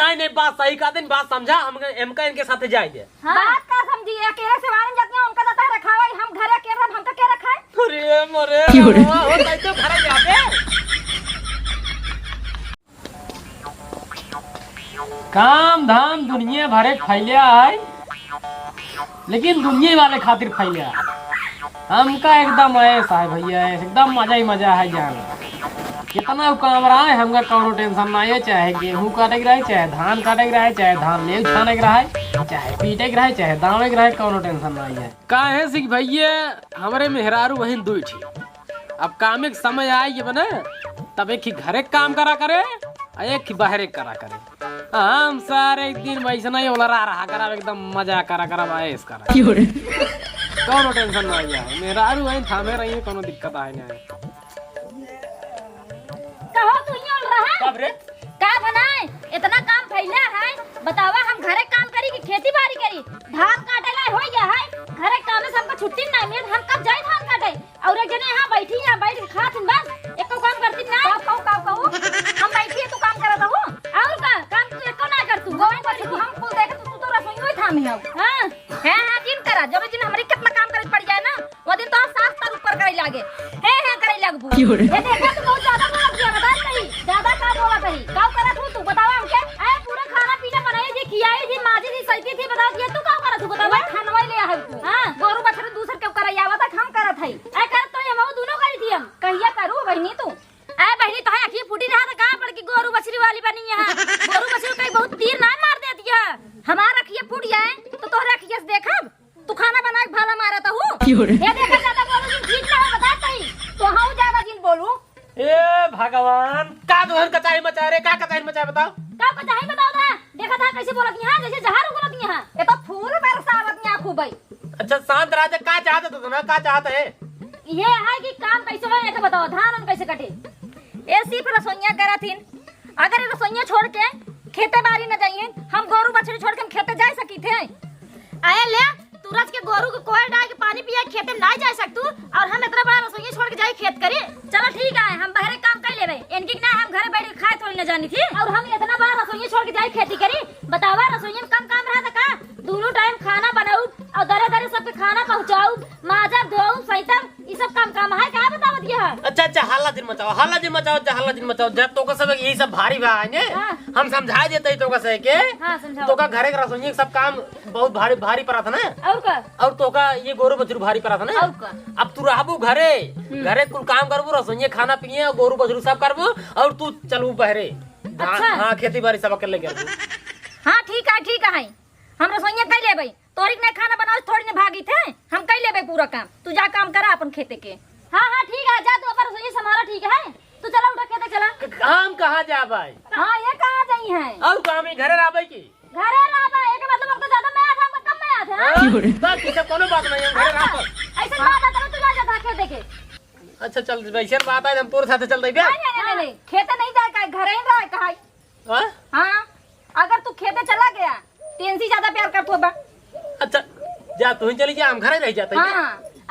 नहीं नहीं बात सही का दिन बात समझा हम इनका इनके साथ जाएंगे। हाँ? बात का समझी अकेले से वारन जाते हैं उनका जाता है रखा हुआ हम घर अकेले हमका क्या रखा है। अरे मरे हो तो घर जाते काम धाम दुनिया भरे फैलिया है लेकिन दुनिया वाले खातिर फैलिया हमका एकदम ऐसा है भैया एकदम मजा ही मजा है जाना कितना काम रहा है हमका कौनो टेंशन नहीं है चाहे गेहूं काटे रहे चाहे धान काटे रहे चाहे धान ले छाने रहे चाहे पीटे रहे चाहे दावे रहे कौनो टेंशन नहीं है काहे से भैया हमारे मेहरारू वही दुई थी अब काम एक समय आए बने तब एक ही घरे काम करा करे एक ही बाहर करा करे हम सारे एक दिन वैसे नहीं ओलरा रहा करा एकदम मजा करा करा ऐस करा कौनो टेंशन नहीं है मेहरारू वही थामे रही है कोनो दिक्कत आए नहीं कहो तू ही उल रहा है कब रे का बनाए इतना काम फैला है बतावा हम घरे काम करी कि खेती बाड़ी करी धान काटे ला हो गया है घरे काम से हमको छुट्टी नहीं मिल हम कब जाए धान काटे और एक जने यहां बैठी यहां बैठ के खात बस एको काम करती ना कहू हम बैठी तू काम करत हो और का काम तू एको ना कर तू गोई पर हम कुल देख तू तो रसोई में थामी हो हां दिन करा जब दिन हमरी कितना काम करे पड़ जाए ना वो दिन तो 7 तर ऊपर करे लागे है करे लगबू ये देखा तू बहुत ज्यादा बोल दिया बता नहीं ज्यादा का बोला कही का करत तू बतावा हमके ए पूरा खाना पीना बनाए जी खियाए जी माजी जी सही थी बता दिया तू का करत तू बतावा खानवा ले आ तू हां गोरु बछड़े दूसर के करैया आवत हम करत हई ए करत तो हम दोनों करी थी हम कहिया करू बहनी तू ए बहनी तो है अखी फूटी रहा कहां पड़ की गोरु बछड़ी वाली बनी है गोरु बछड़ी कहीं बहुत तीर ना मार देती है हमारा अखिया फूट जाए तो तोहरे अखिया से देखब तू खाना बना के भाला मारत हूं ये देखा ज्यादा बोलू ठीक ना बता तई तो हां ज्यादा दिन बोलू ए भगवान का दोहन कचाई मचा रे का कचाई मचा बताओ का कचाई बताओ ना देखा था कैसे बोलत यहां जैसे जहर उगलत यहां ये तो फूल बरसावत यहां खूब भाई अच्छा शांत राजा का चाहते तो ना का चाहते है ये है कि काम कैसे होए ये बताओ धान कैसे कटे ए सिर्फ रसोइया करथिन अगर रसोइया छोड़ के खेते बाड़ी न जाइए हम गोरु बछड़ी छोड़ के हम खेते जा सकी थे आए ले तुरंत के गोरु को कोयल डाल के पानी पिया खेते ना जा सकतू और हम इतना बड़ा रसोई छोड़ के जाए खेत करे चलो ठीक है हम बाहर काम कर लेबे इनकी ना हम घर बैठ के खाए थोड़ी न जानी थी और हम इतना बड़ा रसोई छोड़ के जाए खेती करी बतावा रसोई में कम काम रहा था का दोनों टाइम खाना बनाऊ और दरे दरे सबके खाना पहुंचाऊ माजा धोऊ सैतम ये सब काम है क्या बतावत ये अच्छा अच्छा हल्ला दिन मचाओ जब तो का सब यही सब भारी बा ने हम समझा देते तो का सही के हां समझाओ तो का घरे के रसोई सब काम बहुत भारी पड़ा था ना और तो का ये गोरु बछरू भारी पड़ा था ना अब तू रहबू घरे कुल काम करबू रसोई खाना पिए और गोरु बछरू सब करबू और तू चलू बहरे हां खेती बाड़ी सब कर ले हां ठीक है हम रसोइया कर लेबे तोरी ने खाना बनाओ थोड़ी ने भागी थे हम कर लेबे पूरा काम तू जा काम करा अपन खेते के हां ठीक है जा तू अपन रसोई संभाला ठीक है तू चला उठा खेते चला काम कहां जा भाई हां ये कहां जाई है और काम ही घरे रहबे की घरे रहबे एक मतलब अब तो ज्यादा मैं आता हम कम में आता बात की सब कोनो बात नहीं है घरे रह ऐसे बात आता तू जा खेते के अच्छा चल वैसे बात है हम तोर साथे चल दे बे नहीं खेते नहीं जाए का घरे ही रह कहां हां अगर तू खेते चला गया तेन से ज्यादा प्यार करतो बा अच्छा जा तू ही चली जा हम घरे रह जाते हां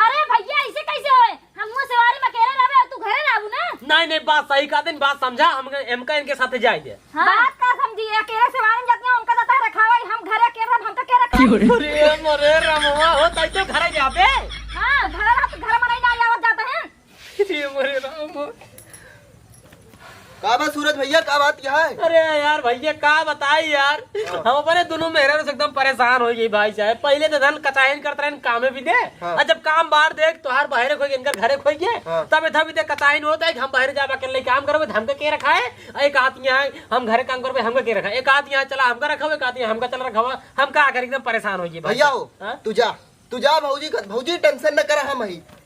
अरे भैया ऐसे कैसे होए हम सवारी में अकेले रहबे तू घरे रहबू ना नहीं बात सही का दिन बात समझा हम इनका इनके साथ जाएंगे बात का समझी अकेले सवारी में जाते हैं उनका जाता है रखा हुआ हम घरे अकेले हम तो क्या रखा अरे मरे रमवा हो तई तो घरे जाबे हां घर में नहीं आवत जाते हैं अरे मरे राम का बात सूरज भैया का बात क्या है अरे यार भैया का बताई यार हम अपने दोनों मेहरा से एकदम परेशान हो गई भाई साहब पहले तो धन कचाइन करते रहे कामे भी दे और जब काम बाहर देख तो हर बाहर खोई इनकर घरे खोई गए तब था भी दे कचाइन होता है हम बाहर जाबा के लिए काम करबे हमके के रखा है एक हाथ यहां हम घरे काम करबे हमके के रखा एक हाथ यहां चला हमका रखा एक हाथ यहां हमका चला रखा हम का कर एकदम परेशान हो गई भैया हो तू जा भौजी टेंशन न कर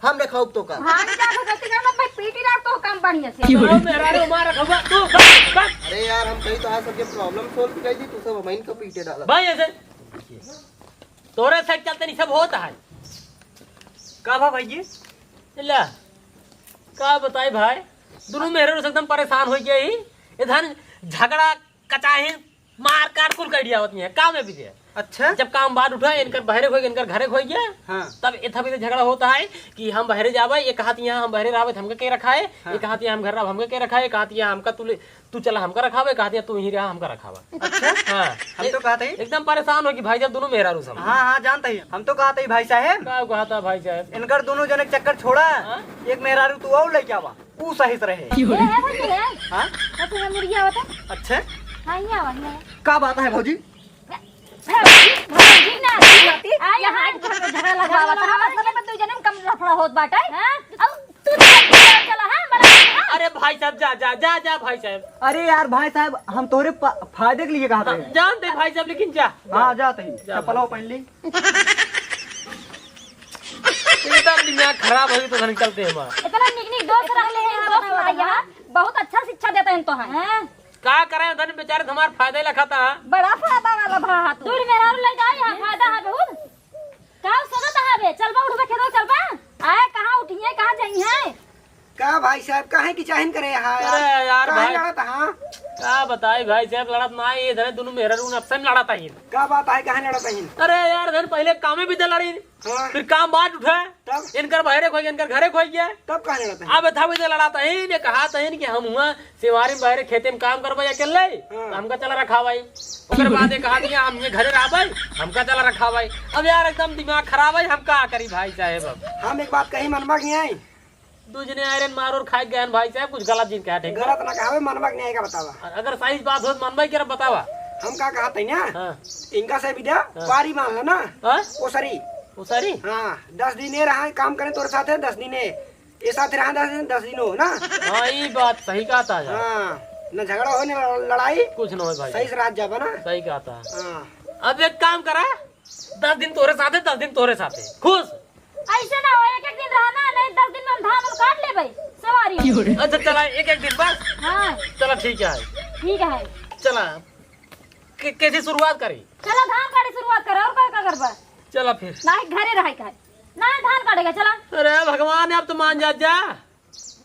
हम रखाओ तो का हां जा गलती कर मत भाई पीटी रात तो काम बढ़िया से मेरा रो मार रखवा तू अरे यार हम कहीं तो आज सबके प्रॉब्लम सॉल्व कर दी तू सब हमाइन को पीटे डाला भाई ऐसे तोरे साइड चलते नहीं सब होता है का भाई जी ला का बताई भाई दोनों मेरे एकदम परेशान हो गए इधर झगड़ा कचाही मार काट कुल कर दिया होती है काम में भी अच्छा जब काम बात उठा इनकर बहरे खोई इनकर घरे खोई गया हाँ तब इतना भी झगड़ा होता है कि हम बहरे जावे एक हाथ यहाँ हम बहरे रहावे हमके के रखा है एक हाथ यहाँ हम घर रहा हमके के रखा है एक हाथ यहाँ हमका तू चला हमका रखावे एक हाथ यहाँ तू ही रहा हमका रखावा। अच्छा हाँ हम तो कहते ही एकदम परेशान हो कि भाई जब दोनों मेहरारू सब हाँ हाँ जानते ही हम तो कहते ही भाई साहब का कहा था भाई साहब इनकर दोनों जने के चक्कर छोड़ा हाँ? एक मेहरारू तू और लेके आवा वो सही से रहे। ये है भाई ये हाँ तो तुम्हें मुर्गिया होता अच्छा हां ये आवा का बात है भौजी भाई ना यहाँ झगड़ा लगावा था हम असले में तू जन्म कम लफड़ा होत बाटे हां अब तू चला हां बड़ा अरे भाई साहब जा जा जा जा भाई साहब अरे यार भाई साहब हम तोरे फायदे के लिए कहा था जानते भाई साहब लेकिन जा हाँ जाते ही जा चप्पलों पहन ली एकदम दिमाग खराब हो तो घर निकलते हैं हमारा इतना निकनी दोस्त रह ले हैं दोस्त हमारे यहाँ बहुत अच्छा शिक्षा देते हैं तो हैं का करे धन बेचारे हमारे फायदे लखाता बड़ा फायदा वाला भा तू मेरा ले जाए यहाँ फायदा है बहुत का सोचत है बे चलबा उठबा खेतो चलबा आए कहां उठिए कहां जाइए का भाई साहब काहे की चाहन करे अरे यार भाई हाँ क्या बताए भाई साहब लड़त ना ये इधर दोनों मेहरा रून अफसर में लड़ाता ही का बात है कहाँ लड़ता ही अरे यार धन पहले कामे भी लड़ी हाँ फिर काम बात उठा तब इनकर बहरे खोई इनकर घरे खोई गया तब कहाँ लड़ता है अब था भी लड़ाता ही ने कहा था कि हम हुआ सेवारी में बहरे खेते में काम करबा अकेले हमका चला रखा भाई ओकर बाद कहा दिया हम ये घरे रहा हमका चला रखा भाई अब यार एकदम दिमाग खराब है हम का करी भाई साहब हम एक बात कही मनवा नहीं आई दूजने आयरन मार और खाए गए भाई साहब कुछ गलत जिन कहते गलत ना कहावे मनवा नहीं आएगा बतावा अगर सही बात हो तो मनवाई क्या बतावा हम का कहा था ना हाँ इनका से विद्या पारी मान लो ना हाँ वो सरी वो सारी हाँ 10 दिन रहा काम करें तोरे साथ है 10 दिन ये साथ रहा 10 दिन हो ना हाँ ये बात सही कहा था यार हाँ न झगड़ा हो न लड़ाई कुछ न हो भाई सही से रात जाबा ना सही कहा था हाँ अब एक काम करा 10 दिन तोरे साथ है 10 दिन तोरे साथ है खुश ऐसे ना हो एक दिन रहना नहीं 10 दिन में हम धान काट ले भाई सवारी अच्छा चला एक दिन बस हाँ चला ठीक है ठीक है चला कैसे शुरुआत करी चलो धान काटे शुरुआत करो और क्या करबा चला फिर ना घरे रह के ना धान काटेगा चला अरे भगवान अब तो मान जा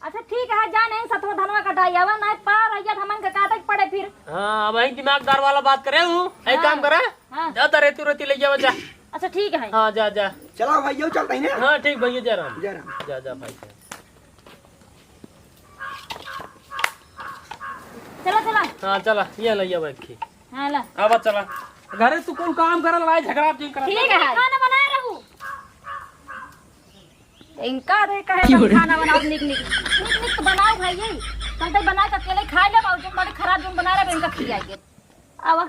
अच्छा ठीक है जा नहीं सतवा धनवा कटाई आवा ना पार रहिया हमन के काटे पड़े फिर हाँ वही दिमागदार वाला बात करे हूँ एक काम करा हाँ। जा रेती रेती ले जाओ जा अच्छा ठीक है हाँ जा जा चलो भैया चलते हैं ना हाँ ठीक भैया जा रहा जरा जा जा भाई चला चला हाँ चला ये लिया बैठी हाँ ला अब चला घरे तू कौन काम कर लड़ाई झगड़ा ठीक है खाना बनाए रहू इनका रे कहे तो खाना बनाओ निक निक तो बनाओ भाई यही तुम तो बना के अकेले खा ले और जो बड़े खराब जो बना रहे इनका खिलाएंगे आवा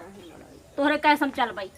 तोहरे कैसे हम चल भाई